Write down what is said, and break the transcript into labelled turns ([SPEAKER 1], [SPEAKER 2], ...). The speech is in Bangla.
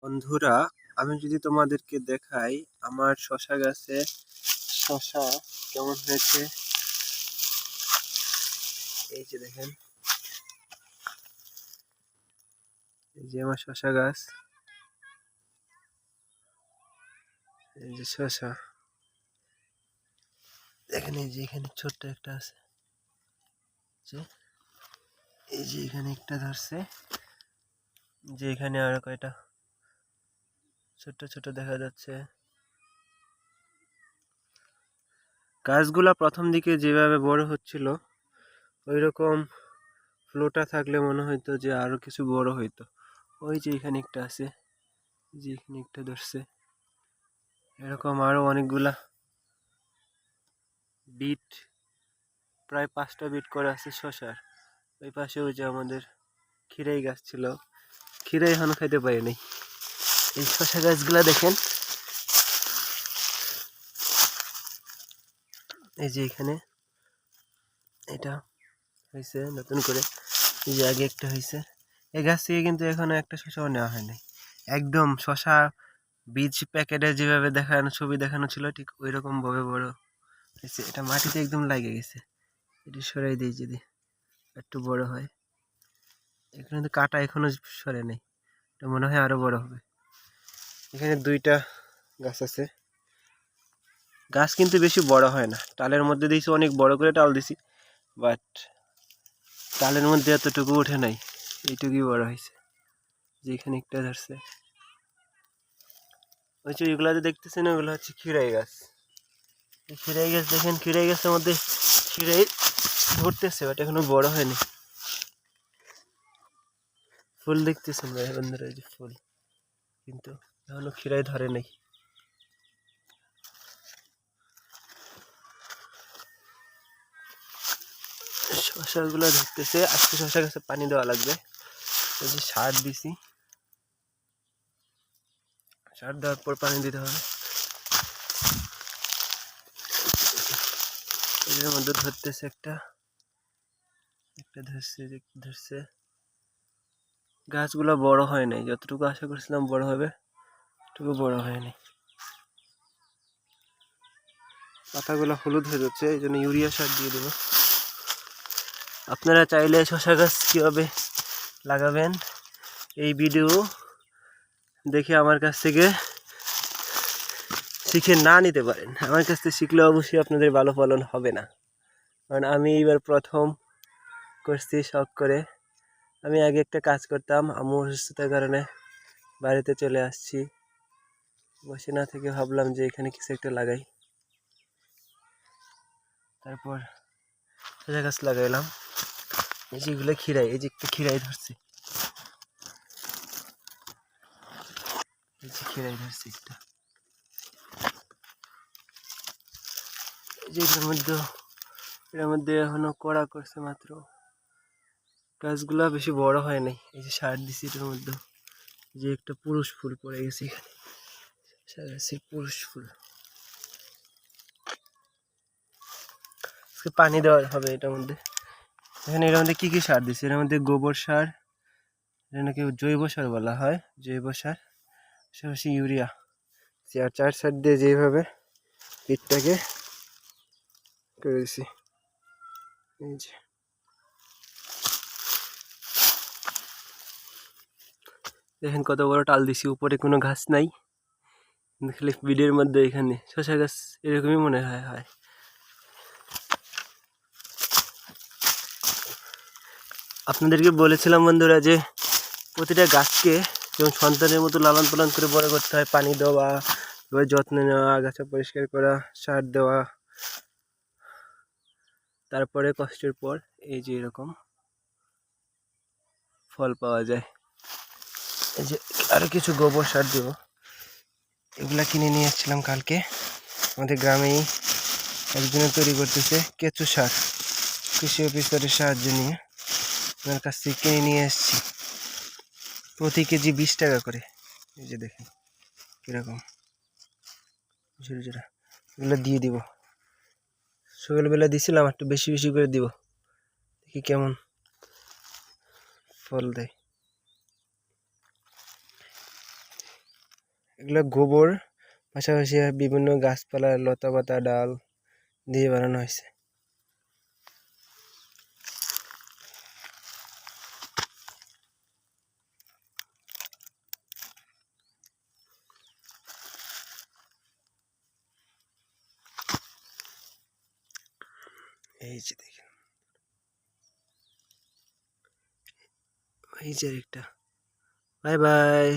[SPEAKER 1] বন্ধুরা, আমি যদি তোমাদেরকে দেখাই আমার শশা গাছে শশা কেমন হয়েছে। এই যে দেখেন, এই যে আমার শশা গাছ, এই যে শশা দেখেন। এই যে এখানে ছোট্ট একটা আছে, এই যে এখানে একটা ধরছে, যে এখানে আরো কয়টা ছোট্ট ছোট দেখা যাচ্ছে। গাছগুলা প্রথম দিকে যেভাবে বড় হচ্ছিল ওই রকম ফ্লোটা থাকলে মনে হইতো যে আরো কিছু বড় হইতো। ওই যে এখানে একটা আছে, যে এখানে একটা ধরছে, এরকম আরো অনেকগুলা বিট, প্রায় 5টা বিট করে আছে শশার। ওই পাশে ওই যে আমাদের খিরাই গাছ ছিল, খিরাই এখনো খাইতে পারি নাই। এই শশা গাছগুলা দেখেন, এই যে এখানে এটা হয়েছে নতুন করে, এই যে আগে একটা হয়েছে। এই গাছ থেকে কিন্তু এখনো একটা শশাও নেওয়া হয় নাই। একদম শশা বীজ প্যাকেটে যেভাবে দেখানো, ছবি দেখানো ছিল, ঠিক ওই রকম ভাবে বড় হয়েছে। এটা মাটিতে একদম লাগে গেছে। এটি সরাই দিই যদি একটু বড় হয়। এখানে তো কাটা এখনো সরে নেই, এটা মনে হয় আরো বড় হবে। এখানে 2টা গাছ আছে। গাছ কিন্তু বেশি বড় হয় না, টালের মধ্যে দিয়েছি, অনেক বড় করে টাল দিছি, বাট টালের মধ্যে এতটুকু ওঠে নাই, এইটুকুই বড় হয়েছে। যে এখানে একটা ধরছে, ওই যে এগুলা যে দেখতেছেন ওগুলো হচ্ছে খিরাই গাছ। এই খিরাই গাছ দেখেন, খিরাই গাছের মধ্যে খিরাই ধরতেছে, বাট এখনো বড় হয়নি। ফুল দেখতেছেন ভাই বন্ধুরা, এই যে ফুল, কিন্তু এখনো খিরাই ধরে নাই। শশাগুলো ধরতেছে, আজকে শশা গাছে পানি দেওয়া লাগবে। এই যে সার দিছি, সার দেওয়ার পর পানি দিতে হবে। এর মধ্যে ধরতেছে একটা ধরছে। গাছগুলো বড় হয় নাই, যতটুকু আশা করছিলাম বড় হবে ততটুকু বড় হয়নি। পাতাগুলো হলুদ হয়ে যাচ্ছে, এই জন্য ইউরিয়া সার দিয়ে দেবো। আপনারা চাইলে শশা গাছ কীভাবে লাগাবেন এই ভিডিও দেখে আমার কাছ থেকে শিখে না নিতে পারেন। আমার কাছ থেকে শিখলে অবশ্যই আপনাদের ভালো ফলন হবে না, কারণ আমি এবার প্রথম করছি শখ করে। আমি আগে একটা কাজ করতাম, আম্মুর অসুস্থতার কারণে বাড়িতে চলে আসছি। বসে না থেকে ভাবলাম যে এখানে কিছু একটা লাগাই, তারপর শসা গাছ লাগাইলাম। এই যেগুলো খিরাই, এই যে একটা খিরাই ধরছি, এই যে খিরাই ধরছি একটা, এই যে এটার মধ্যে এখনো কড়া করছে মাত্র। গাছগুলা বেশি বড় হয় নাই। এই যে সার দিছি এটার মধ্যে, যে একটা পুরুষ ফুল পড়ে গেছে এখানে, গাছের পুরুষ ফুল। পানি দেওয়া হবে এটার মধ্যে। এখানে এর মধ্যে কি কি সার দিচ্ছে, এর মধ্যে গোবর সার, এটা নাকি জৈব সার বলা হয়, জৈব সার, পাশাপাশি ইউরিয়া। আর 4 সাইড দিয়ে যেভাবে পিঠটাকে করে দিছি, এই যে দেখেন কত বড় টাল দিছি। উপরে কোনো ঘাস নাই, খালি ভিডিওর মধ্যে এখানে শসা গাছ এরকমই মনে হয়। আপনাদেরকে বলেছিলাম বন্ধুরা যে প্রতিটা গাছকে যেমন সন্তানের মতো লালন পালন করে বড় করতে হয়, পানি দেওয়া, এবার যত্ন নেওয়া, আগাছা পরিষ্কার করা, সার দেওয়া, তারপরে কষ্টের পর এই যে এরকম ফল পাওয়া যায়। এই যে আরো কিছু গোবর সার দেব, এগুলা কিনে নিয়ে এসেছিলাম কালকে। আমাদের গ্রামেই একজনে তৈরি করতেছে কেঁচু সার, কৃষি অফিসারের সাহায্য নিয়ে ওনার কাছ থেকে কিনে নিয়ে এসেছি। প্রতি কেজি 20 টাকা করে। এই যে দেখেন কিরকম ঝুড়ি ঝুড়া, এগুলো দিয়ে দিব। সকালবেলা দিছিলাম, একটু বেশি বেশি করে দিব, দেখি কেমন ফল দেয়। এগুলো গোবর, পাশাপাশি বিভিন্ন গাছপালা, লতাপাতা, ডাল দিয়ে বানানো হয়েছে। এই যে দেখেন, এই যে একটা। Bye bye.